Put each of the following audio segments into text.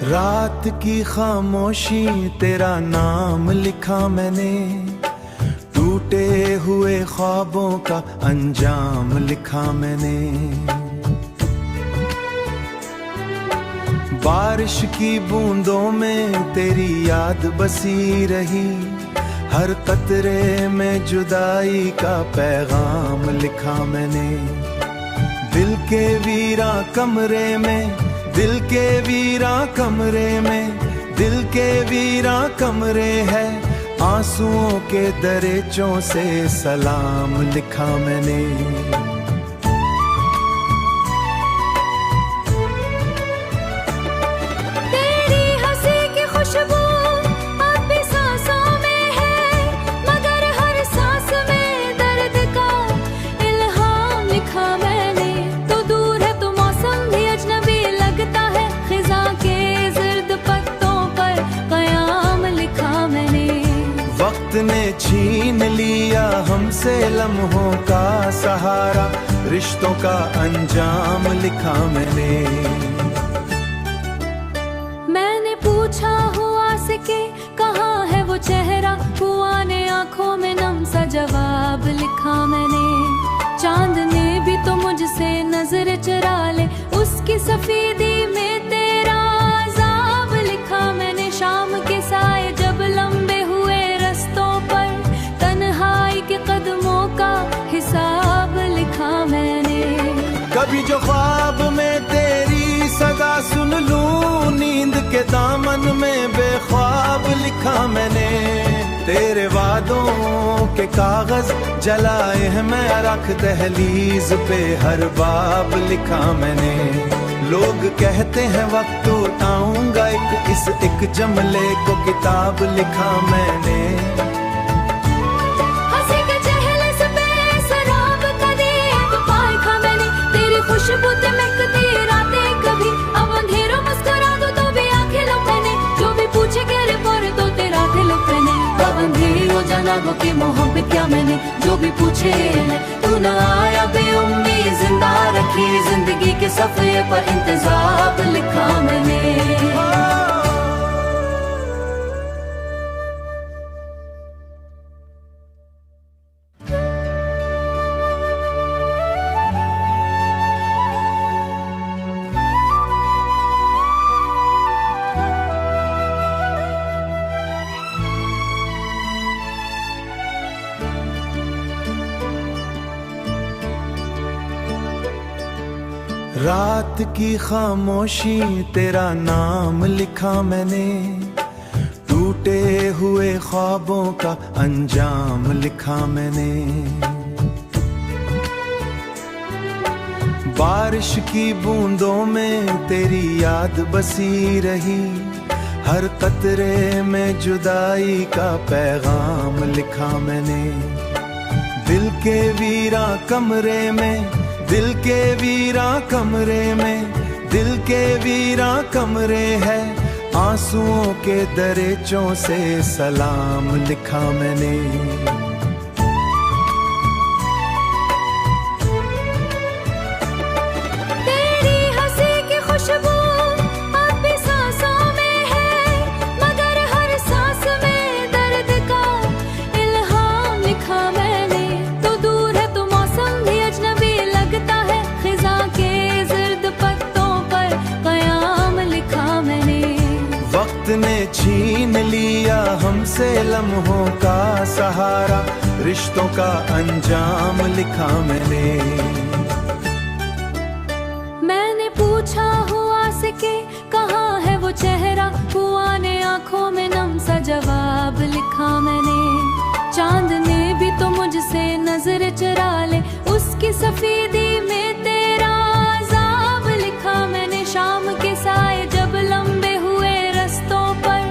रात की खामोशी तेरा नाम लिखा मैंने, टूटे हुए ख्वाबों का अंजाम लिखा मैंने। बारिश की बूंदों में तेरी याद बसी रही, हर कतरे में जुदाई का पैगाम लिखा मैंने। दिल के वीरा कमरे में, दिल के वीरा कमरे में, दिल के वीरा कमरे है, आंसुओं के दरेचों से सलाम लिखा मैंने। ने छीन लिया हमसे लम्हों का सहारा, रिश्तों का अंजाम लिखा मैंने। मैंने पूछा हुआ से के कहाँ है वो चेहरा, हुआ ने आंखों में नम सा जवाब लिखा मैंने। चांद ने भी तो मुझसे नजर चुरा ले, उसकी सफेदी में तेरा अज़ाब लिखा मैंने। शाम के साए जब लंबे हुए रस्तों पर, तन्हाई के कदमों का हिसाब लिखा मैंने। कभी जो ख्वाब में तेरी सदा सुन लूं, नींद के दामन में बेख्वाब लिखा मैंने। तेरे वादों के कागज जलाए हैं मैं, रख दहलीज पे हर बाब लिखा मैंने। लोग कहते हैं वक्त उठाऊंगा इस एक जमले को किताब लिखा मैंने। हंसी के चेहरे से बेसराब कदीम पाए खा मैंने। तेरी खुशबू ते महकती रातें कभी, अब अंधेरों मुस्कुरा दो तो भी आंखें लो मैंने। जो भी पूछे गहरे पर तो तेरा दिल मैंने। अब अंधेरों जाना गो की मोहब्बत क्या मैंने, जो भी पूछे तू न आया बेउम्मीद जिंदा रखी। जिंदगी के सफर पर इंतजार लिखा मैंने। रात की खामोशी तेरा नाम लिखा मैंने, टूटे हुए ख्वाबों का अंजाम लिखा मैंने। बारिश की बूंदों में तेरी याद बसी रही, हर कतरे में जुदाई का पैगाम लिखा मैंने। दिल के वीरा कमरे में, दिल के वीरा कमरे में, दिल के वीरा कमरे है, आंसुओं के दरेचों से सलाम लिखा मैंने। तेरी हंसी की खुशबू अब भी सांसों में है, मगर हर सांस में दर्द का इल्हाम लिखा मैंने। तो दूर है तो मौसम भी अजनबी लगता है, खिज़ां के ज़र्द पत्तों पर क़याम लिखा मैंने। वक्त ने छीन लिया हमसे लम्हों का सहारा, रिश्तों का अंजाम लिखा मैंने। मैंने पूछा हुआ से के कहाँ है वो चेहरा, हुआ ने आंखों में नम सा जवाब लिखा मैंने। चांद ने भी तो मुझसे नजर चुरा ले, उसकी सफेदी में तेरा अज़ाब लिखा मैंने। शाम के साए जब लंबे हुए रस्तों पर,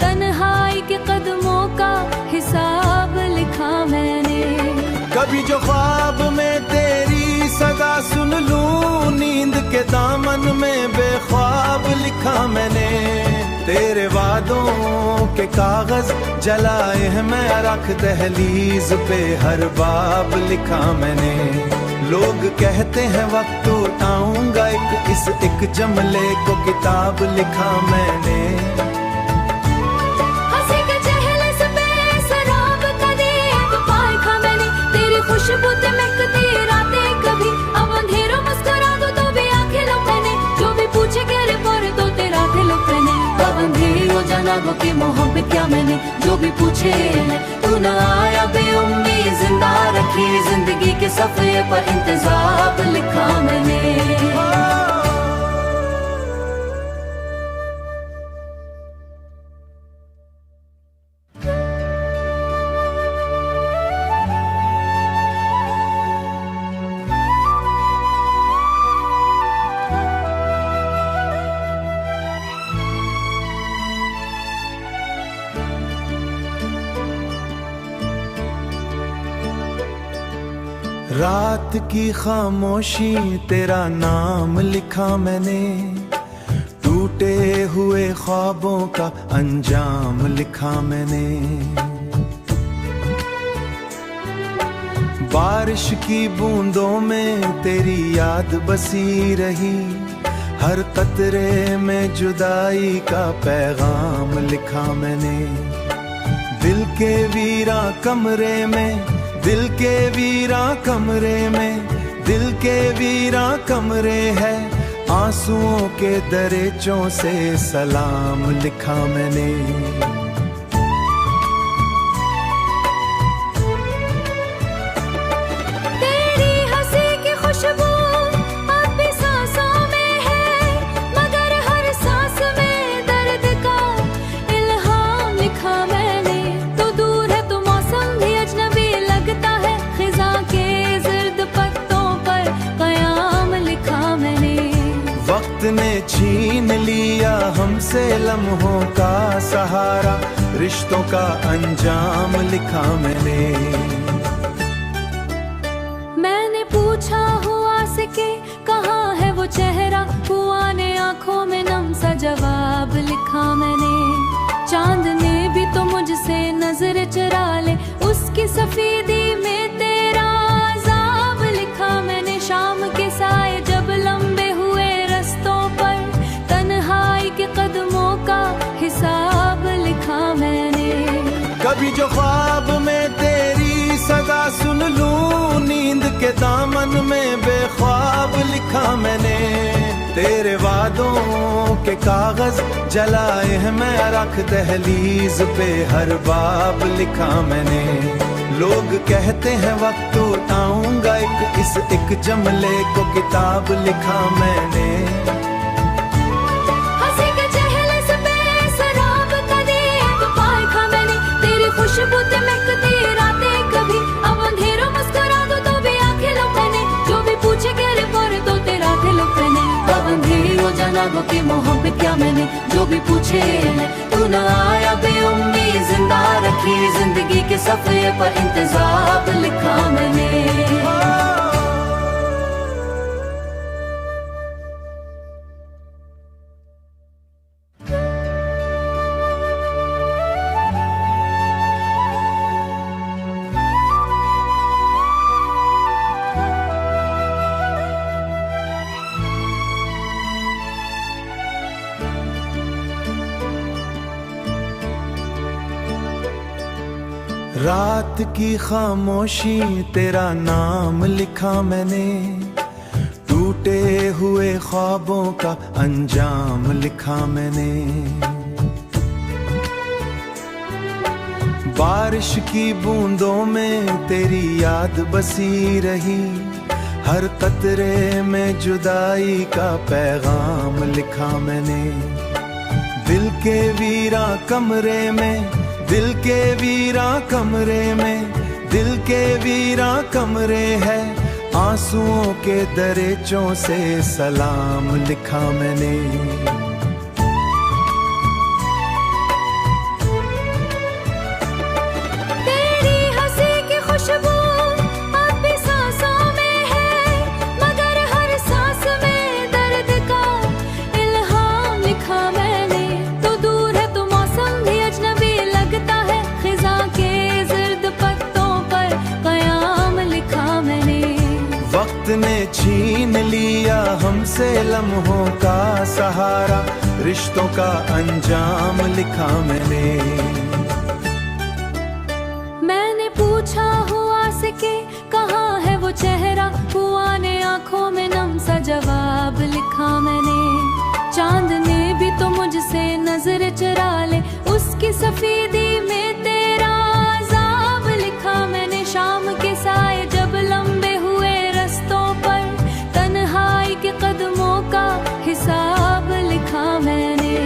तन्हाई के कदमों का हिसाब लिखा मैंने। कभी जो ख्वाब में तेरी सदा सुन लूं, नींद के दामन में बेख्वाब लिखा मैंने। तेरे वादों के कागज जलाए हैं मैं, रख दहलीज पे हर बाब लिखा मैंने। लोग कहते हैं वक्त उठाऊंगा इस एक जमले को किताब लिखा मैंने। हंसी के चेहरे से बेसराब कदी एक पाए खा मैंने, तेरी खुशबू ते महकती रातें कभी, अब अंधेरों मुस्कुरा दो तो भी आंखें लो मैंने, जो भी पूछे गहरे पर तो तेरा दिल मैंने, अब अंधेरी हो जाना वो की मोहब्बत क्या मैंने, जो भी पूछे तू न आया बेउम्मीद जिंदा रखी जिंदगी के सफे पर इंतजार लिखा मैंने। रात की खामोशी तेरा नाम लिखा मैंने, टूटे हुए ख्वाबों का अंजाम लिखा मैंने। बारिश की बूंदों में तेरी याद बसी रही, हर कतरे में जुदाई का पैगाम लिखा मैंने। दिल के वीरा कमरे में, दिल के वीरा कमरे में, दिल के वीरा कमरे है, आंसुओं के दरेचों से सलाम लिखा मैंने। तेरी हंसी की खुशबू अब भी सांसों में है, मगर हर सांस में दर्द का इल्हाम लिखा मैंने। तो दूर है तो मौसम भी अजनबी लगता है, खिज़ां के ज़र्द पत्तों पर क़याम लिखा मैंने। वक्त ने छीन लिया हमसे लम्हों का सहारा, रिश्तों का अंजाम लिखा मैंने। मैंने पूछा हुआ से के कहाँ है वो चेहरा, हुआ ने आंखों में नम सा जवाब लिखा मैंने। चांद ने भी तो मुझसे नजर चुरा ले, उसकी सफेदी में तेरा अज़ाब लिखा मैंने। शाम के साए जब लंबे हुए रस्तों पर, तन्हाई के कदमों का हिसाब लिखा मैंने। कभी जो ख्वाब में तेरी सदा सुन लूं, नींद के दामन में बेख्वाब लिखा मैंने। तेरे वादों के कागज जलाए हैं मैं रख दहलीज पे, हर बाब लिखा मैंने। लोग कहते हैं वक्त उठाऊंगा इस एक जमले को किताब लिखा मैंने। हंसी के चेहरे से बेसराब कदी एक पाए खा मैंने, तेरी खुशबू ते महकती रातें कभी, अब अंधेरों मुस्कुरा दो तो भी आंखें लो मैंने, जो भी पूछे गहरे पर तो तेरा दिल मैंने, अब अंधेरी हो जाना वो की मोहब्बत क्या मैंने, जो भी पूछे तू न आया बेउम्मीद जिंदा रखी जिंदगी के सफे पर इंतजार लिखा मैंने। रात की खामोशी तेरा नाम लिखा मैंने, टूटे हुए ख्वाबों का अंजाम लिखा मैंने। बारिश की बूंदों में तेरी याद बसी रही, हर कतरे में जुदाई का पैगाम लिखा मैंने। दिल के वीरा कमरे में, दिल के वीरा कमरे में, दिल के वीरा कमरे है, आंसुओं के दरेचों से सलाम लिखा मैंने। तेरी हंसी की खुशबू अब भी सांसों में है, मगर हर सांस में दर्द का इल्हाम लिखा मैंने। तो दूर है तो मौसम भी अजनबी लगता है, खिज़ां के ज़र्द पत्तों पर क़याम लिखा मैंने। वक्त ने छीन लिया हमसे लम्हों का सहारा, रिश्तों का अंजाम लिखा मैंने। मैंने पूछा हुआ से के कहाँ है वो चेहरा, हुआ ने आंखों में नम सा जवाब लिखा मैंने। चांद ने भी तो मुझसे नजर चुरा ले, उसकी सफेदी में तेरा अज़ाब लिखा मैंने। शाम के साए जब लंबे हुए रस्तों पर, तन्हाई के कदमों का हिसाब लिखा मैंने।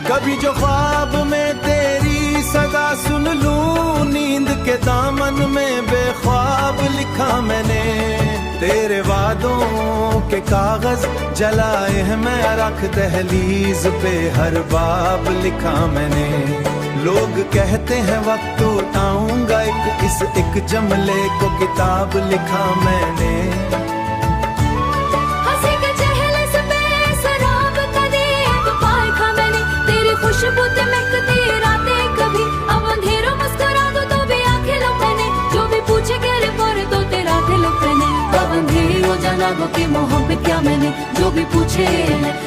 कभी जो ख्वाब में तेरी सदा सुन लूं, नींद के दामन में बेख्वाब लिखा मैंने। तेरे वादों के कागज जलाए हैं मैं रख दहलीज पे, हर बाब लिखा मैंने। लोग कहते हैं वक्त उठाऊंगा एक जमले को किताब लिखा मैंने। हंसी के चेहरे से बेसराब कदे तो पाए खा मैंने, तेरी खुशबू ते महकती रातें कभी। अब अंधेरों मुस्कुरा दो तो भी आंखें लो मैंने, जो भी पूछे गहरे पर तो तेरा दिल मैंने। अब अंधेरी हो जाना गो की मोहब्बत क्या मैंने, जो भी पूछे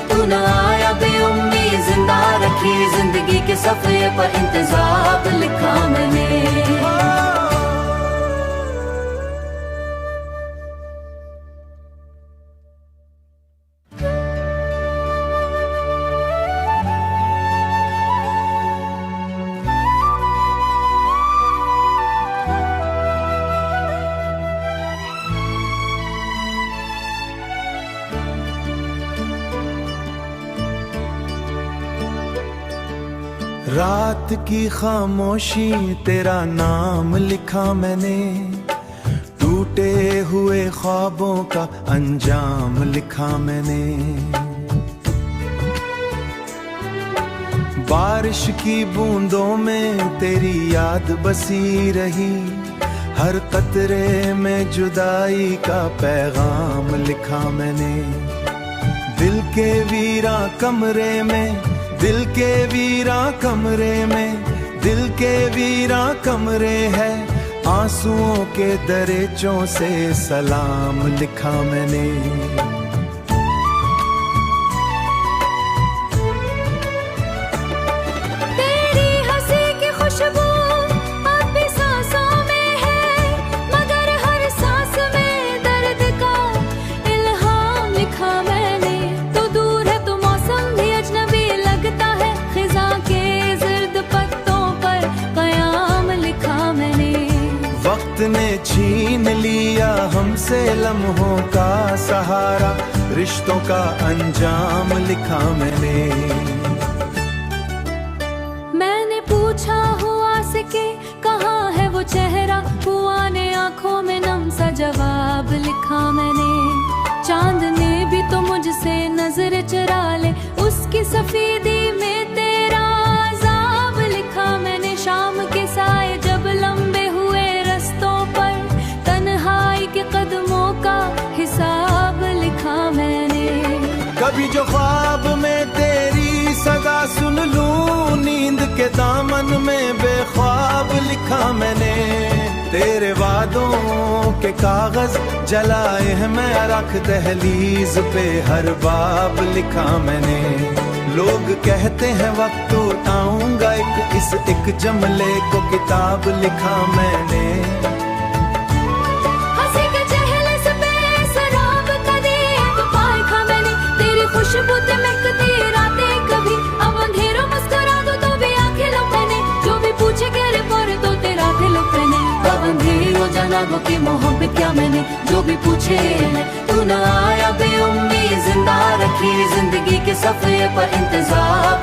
तू न आया बेउम्मीद जिंदा रखी, जिंदगी के सफे पर इंतजार लिखा मैंने। रात की खामोशी तेरा नाम लिखा मैंने, टूटे हुए ख्वाबों का अंजाम लिखा मैंने। बारिश की बूंदों में तेरी याद बसी रही, हर कतरे में जुदाई का पैगाम लिखा मैंने। दिल के वीरा कमरे में, दिल के वीरा कमरे में, दिल के वीरा कमरे है, आंसुओं के दरेचों से सलाम लिखा मैंने। तेरी हंसी की खुशबू अब भी सांसों में है, मगर हर सांस में दर्द का इल्हाम लिखा मैंने। तो दूर है तो मौसम भी अजनबी लगता है, खिज़ां के ज़र्द पत्तों पर क़याम लिखा मैंने। वक्त ने छीन लिया हमसे लम्हों का सहारा, रिश्तों का अंजाम लिखा मैंने। मैंने पूछा हुआ से के कहाँ है वो चेहरा, हुआ ने आंखों में नम सा जवाब लिखा मैंने। चांद ने भी तो मुझसे नजर चुरा ले, उसकी सफेदी में तेरा अज़ाब लिखा मैंने। शाम के साए जब लंबे हुए रस्तों पर, तन्हाई के कदमों का हिसाब लिखा मैंने। कभी जो ख्वाब में तेरी सदा सुन लूं, नींद के दामन में बेख्वाब लिखा मैंने। तेरे वादों के कागज जलाए हैं मैं रख दहलीज पे, हर बाब लिखा मैंने। लोग कहते हैं वक्त उठाऊंगा एक जमले को किताब लिखा मैंने। हंसी के चेहरे से बेसराब कदे तो पाए खा मैंने, तेरी खुशबू ते महकती रातें कभी। अब अंधेरों मुस्कुरा दो तो भी आंखें लो मैंने, जो भी पूछे गहरे पर तो तेरा दिल मैंने। अब अंधेरी हो जाना गो की मोहब्बत क्या मैंने, जो भी पूछे तू न आया बेउम्मीद जिंदा रखी, जिंदगी के सफे पर इंतजार